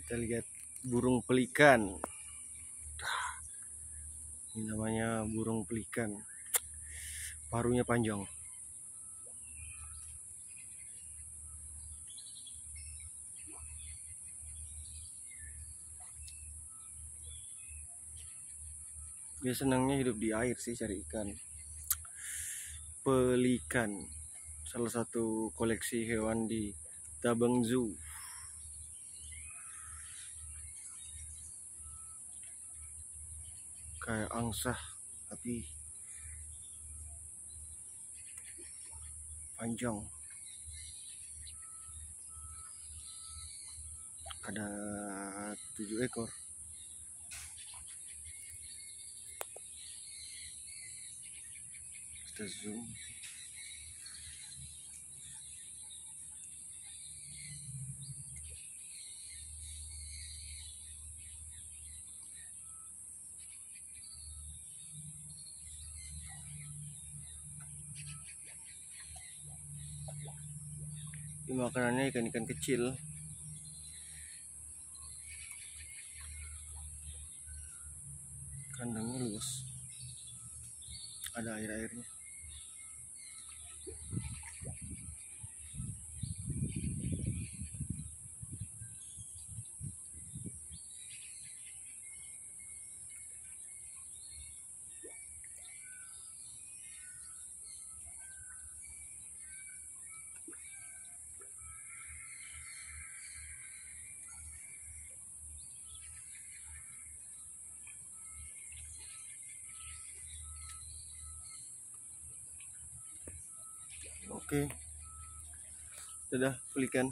Kita lihat burung pelikan. Ini namanya burung pelikan. Paruhnya panjang. Dia senangnya hidup di air sih, cari ikan. Pelikan, salah satu koleksi hewan di Tabang Zoo. Kayak angsa, tapi panjang. Ada 7 ekor. Kita zoom. Ini makanannya ikan-ikan kecil. Kandangnya luas, ada air-airnya. Oke, dadah pelikan.